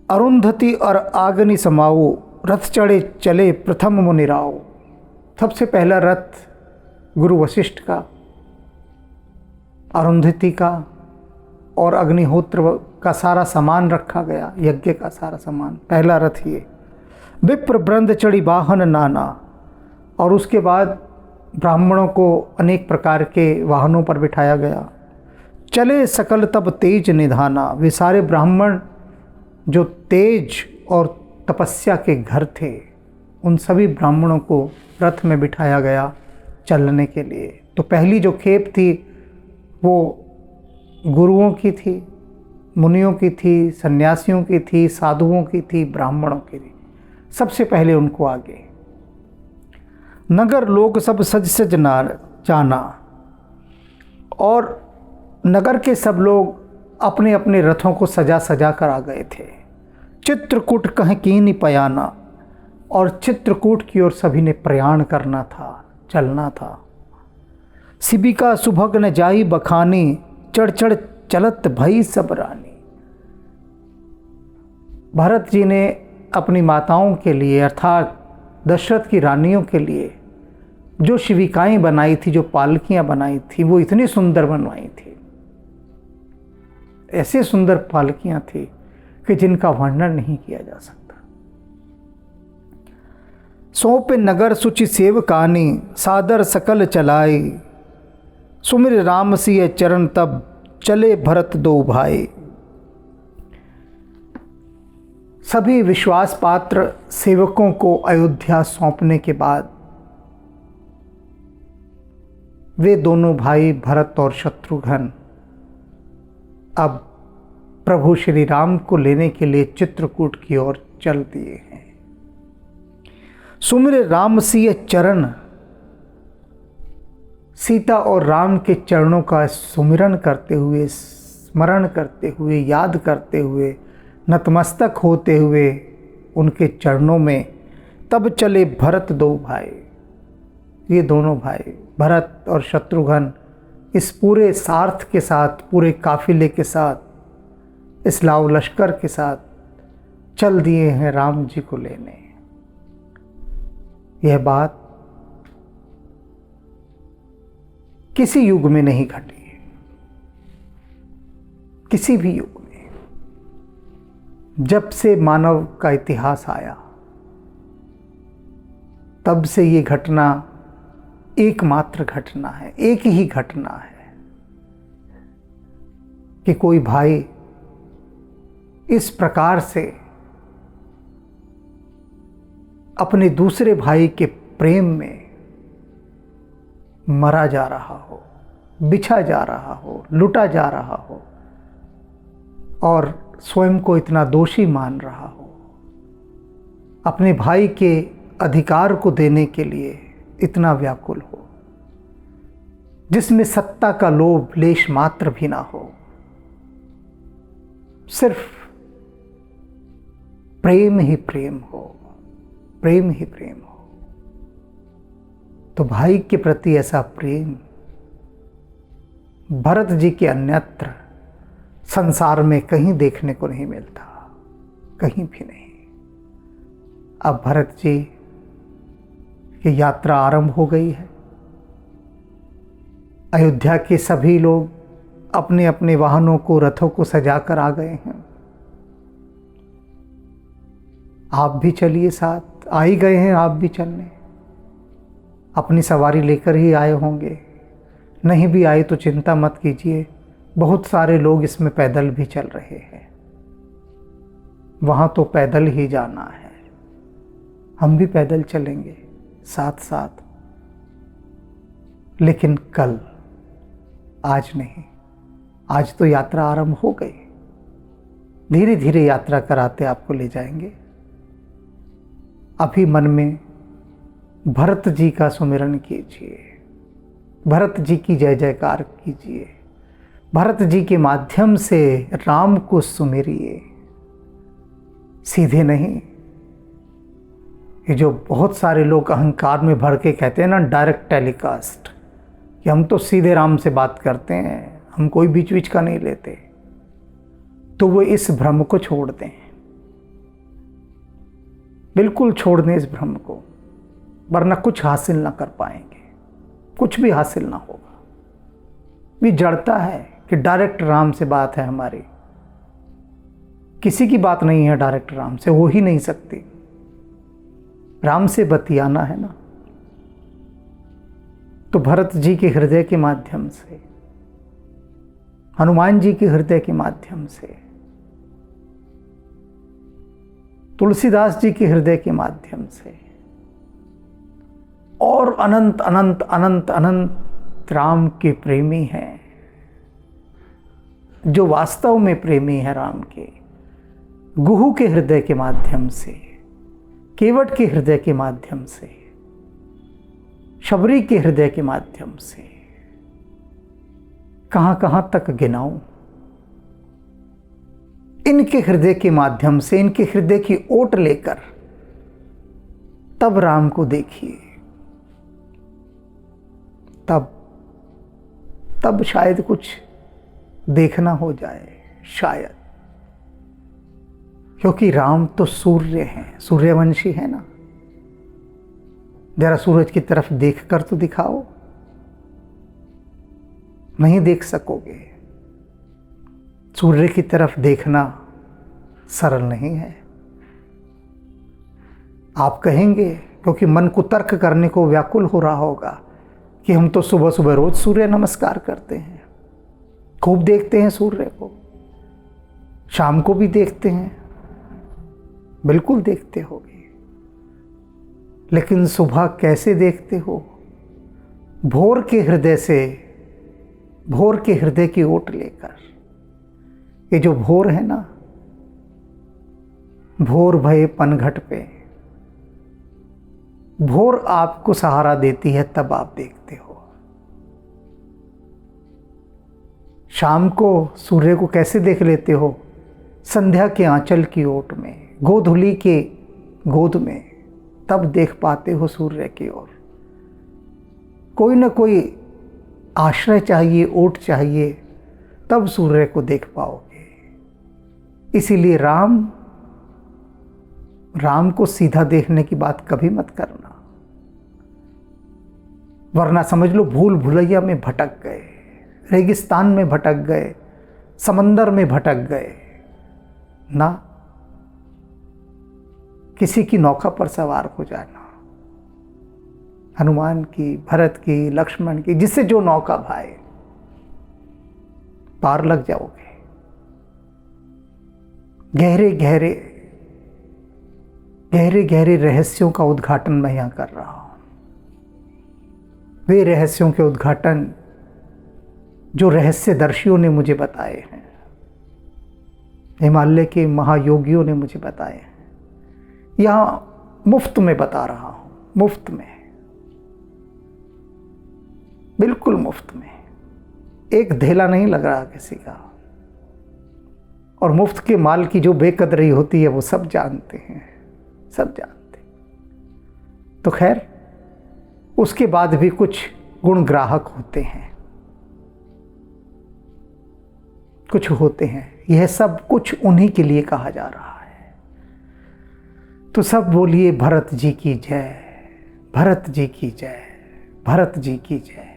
अरुंधति और आगनि समाओ, रथ चढ़े चले प्रथम मुनिराओ। सबसे पहला रथ गुरु वशिष्ठ का, अरुंधति का और अग्निहोत्र का सारा सामान रखा गया, यज्ञ का सारा सामान, पहला रथ ये। विप्र ब्रंद चढ़ी वाहन नाना, और उसके बाद ब्राह्मणों को अनेक प्रकार के वाहनों पर बिठाया गया। चले सकल तब तेज निधाना, वे सारे ब्राह्मण जो तेज और तपस्या के घर थे, उन सभी ब्राह्मणों को रथ में बिठाया गया चलने के लिए। तो पहली जो खेप थी वो गुरुओं की थी, मुनियों की थी, सन्यासियों की थी, साधुओं की थी, ब्राह्मणों की थी। सबसे पहले उनको आगे। नगर लोग सब सज सज जाना, और नगर के सब लोग अपने अपने रथों को सजा सजा कर आ गए थे। चित्रकूट कह कीनी पयाना, और चित्रकूट की ओर सभी ने प्रयाण करना था, चलना था। शिबिका सुभग न जाई बखानी, चढ़ चढ़ चलत भई सब रानी। भरत जी ने अपनी माताओं के लिए अर्थात दशरथ की रानियों के लिए जो शिविकाएं बनाई थी, जो पालकियां बनाई थी, वो इतनी सुंदर बनवाई थी, ऐसे सुंदर पालकियां थी कि जिनका वर्णन नहीं किया जा सकता। सौंप नगर सुचि सेवकानी, सादर सकल चलाई, सुमिर राम सिय चरण तब चले भरत दो भाई। सभी विश्वास पात्र सेवकों को अयोध्या सौंपने के बाद वे दोनों भाई भरत और शत्रुघ्न अब प्रभु श्री राम को लेने के लिए चित्रकूट की ओर चल दिए हैं। सुमिर राम सिय चरण, सीता और राम के चरणों का सुमिरन करते हुए, स्मरण करते हुए, याद करते हुए, नतमस्तक होते हुए उनके चरणों में तब चले भरत दो भाई। ये दोनों भाई भरत और शत्रुघ्न इस पूरे सार्थ के साथ, पूरे काफिले के साथ, इस लाव लश्कर के साथ चल दिए हैं राम जी को लेने। यह बात किसी युग में नहीं घटी है, किसी भी युग में। जब से मानव का इतिहास आया तब से ये घटना एकमात्र घटना है, एक ही घटना है कि कोई भाई इस प्रकार से अपने दूसरे भाई के प्रेम में मरा जा रहा हो, बिछा जा रहा हो, लुटा जा रहा हो और स्वयं को इतना दोषी मान रहा हो, अपने भाई के अधिकार को देने के लिए इतना व्याकुल हो, जिसमें सत्ता का लोभ लेश मात्र भी ना हो, सिर्फ प्रेम ही प्रेम हो, प्रेम ही प्रेम हो। तो भाई के प्रति ऐसा प्रेम भरत जी के अन्यत्र संसार में कहीं देखने को नहीं मिलता, कहीं भी नहीं। अब भरत जी की यात्रा आरंभ हो गई है। अयोध्या के सभी लोग अपने अपने वाहनों को, रथों को सजाकर आ गए हैं। आप भी चलिए साथ, आ ही गए हैं आप भी चलने। अपनी सवारी लेकर ही आए होंगे, नहीं भी आए तो चिंता मत कीजिए, बहुत सारे लोग इसमें पैदल भी चल रहे हैं। वहाँ तो पैदल ही जाना है, हम भी पैदल चलेंगे साथ साथ, लेकिन कल, आज नहीं। आज तो यात्रा आरंभ हो गई, धीरे धीरे यात्रा कराते आपको ले जाएंगे। अभी मन में भरत जी का सुमिरन कीजिए, भरत जी की जय जयकार कीजिए, भरत जी के माध्यम से राम को सुमिरिए। सीधे नहीं, ये जो बहुत सारे लोग अहंकार में भर के कहते हैं ना, डायरेक्ट टेलीकास्ट, कि हम तो सीधे राम से बात करते हैं, हम कोई बीच बीच का नहीं लेते, तो वो इस भ्रम को छोड़ दें, बिल्कुल छोड़ दें इस भ्रम को, वरना कुछ हासिल ना कर पाएंगे, कुछ भी हासिल ना होगा। भी जड़ता है कि डायरेक्ट राम से बात है हमारी, किसी की बात नहीं है डायरेक्ट राम से, हो ही नहीं सकती। राम से बतियाना है ना, तो भरत जी के हृदय के माध्यम से, हनुमान जी के हृदय के माध्यम से, तुलसीदास जी के हृदय के माध्यम से, और अनंत अनंत अनंत अनंत राम के प्रेमी हैं, जो वास्तव में प्रेमी है राम के, गुहू के हृदय के माध्यम से, केवट के हृदय के माध्यम से, शबरी के हृदय के माध्यम से, कहां कहां तक गिनाऊं, इनके हृदय के माध्यम से, इनके हृदय की ओट लेकर तब राम को देखिए, तब शायद कुछ देखना हो जाए, शायद। क्योंकि राम तो सूर्य हैं, सूर्यवंशी है ना। जरा सूरज की तरफ देखकर तो दिखाओ, नहीं देख सकोगे। सूर्य की तरफ देखना सरल नहीं है। आप कहेंगे, क्योंकि मन को तर्क करने को व्याकुल हो रहा होगा, कि हम तो सुबह सुबह रोज सूर्य नमस्कार करते हैं, खूब देखते हैं सूर्य को, शाम को भी देखते हैं। बिल्कुल देखते होगे, लेकिन सुबह कैसे देखते हो? भोर के हृदय से, भोर के हृदय की ओट लेकर। ये जो भोर है ना, भोर भये पनघट पे, भोर आपको सहारा देती है, तब आप देखते हो। शाम को सूर्य को कैसे देख लेते हो? संध्या के आंचल की ओट में, गोधूली के गोद में, तब देख पाते हो सूर्य की ओर। कोई ना कोई आश्रय चाहिए, ओट चाहिए, तब सूर्य को देख पाओगे। इसीलिए राम को सीधा देखने की बात कभी मत करना, वरना समझ लो भूल भुलैया में भटक गए, रेगिस्तान में भटक गए, समंदर में भटक गए ना। किसी की नौका पर सवार हो जाना, हनुमान की, भरत की, लक्ष्मण की, जिससे जो नौका भाए, पार लग जाओगे। गहरे गहरे गहरे गहरे रहस्यों का उद्घाटन मैं यहां कर रहा हूं। वे रहस्यों के उद्घाटन जो रहस्यदर्शियों ने मुझे बताए हैं, हिमालय के महायोगियों ने मुझे बताए हैं, यहां मुफ्त में बता रहा हूं, मुफ्त में, बिल्कुल मुफ्त में। एक धेला नहीं लग रहा किसी का। और मुफ्त के माल की जो बेकदरी होती है वो सब जानते हैं, सब जानते। तो खैर, उसके बाद भी कुछ गुण ग्राहक होते हैं, कुछ होते हैं। यह सब कुछ उन्हीं के लिए कहा जा रहा है। तो सब बोलिए भरत जी की जय, भरत जी की जय, भरत जी की जय।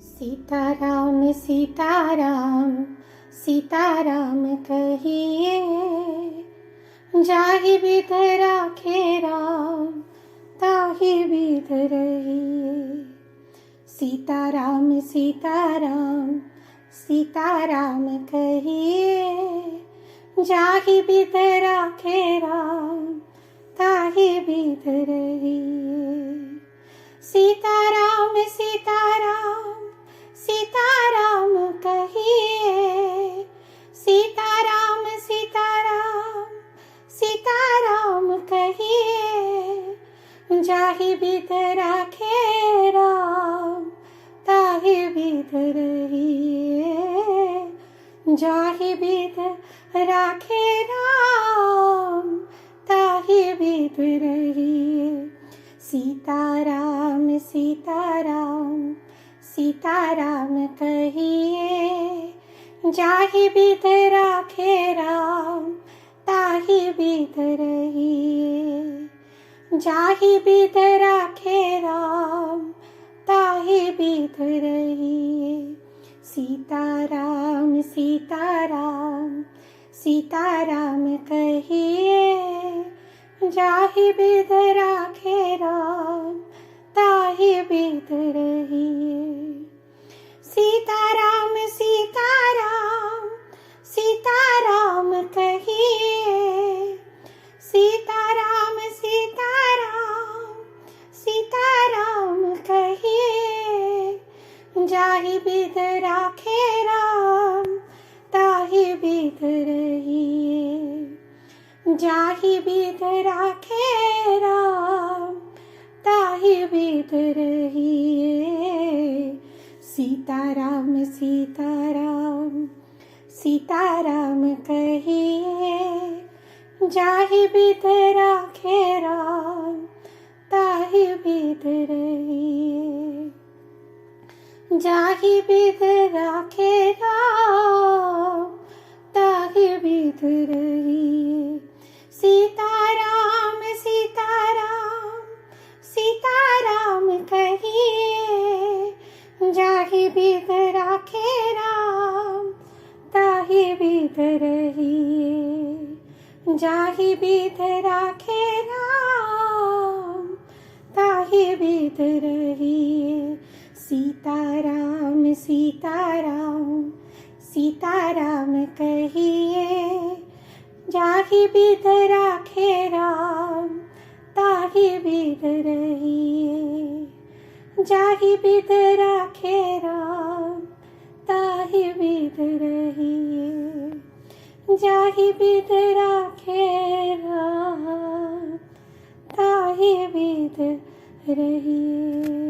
सीताराम सीताराम सीताराम कहिए, जाहि बिध राखे राम ताहि बिध रहिए। सीताराम सीताराम सीताराम कहिए, जाहि बिध राखे राम ताहि बिध रहिए। सीताराम सीताराम सीताराम कहिए, सीताराम सीताराम सीताराम कहिए, जाहि बिध राखे राम ताहि बिध रहिए। जाहि बिध राखे राम ताहि बिध रहिए। सीताराम सीताराम सीताराम कहिए, जाहि बिध राखे राम ताहि बिध रहिए। जाहि बिध राखे राम ताहि बिध रहिए। सीताराम सीताराम सीताराम कहिए, जाहि बिध राखे राम ताहि बिध रहिए। सीताराम सीताराम सीताराम कहिए, सीताराम सीताराम सीताराम कहिए, जाहि बिध राखे राम ताहि बिध रहिए। जाहि बिध राखे राम ताहि बिध रहिए। सीताराम सीताराम सीताराम कहिए, जाहि बिध राखे राम ताहि बिध रहिए। जाहि बिध राखे राम ताहि बिध रहिए। सीताराम सीताराम सीताराम कहिए, जाहि बिध राखे राम ताहि विध राखे राम ताहि विध रहिए। सीताराम सीताराम सीताराम कहिए, जाहि विध राखे राम ताहि विध रहिए। जाहि विध राखे राम ताहि विध रहिए। जाहि विध राखे राम ताहि विध रहिए।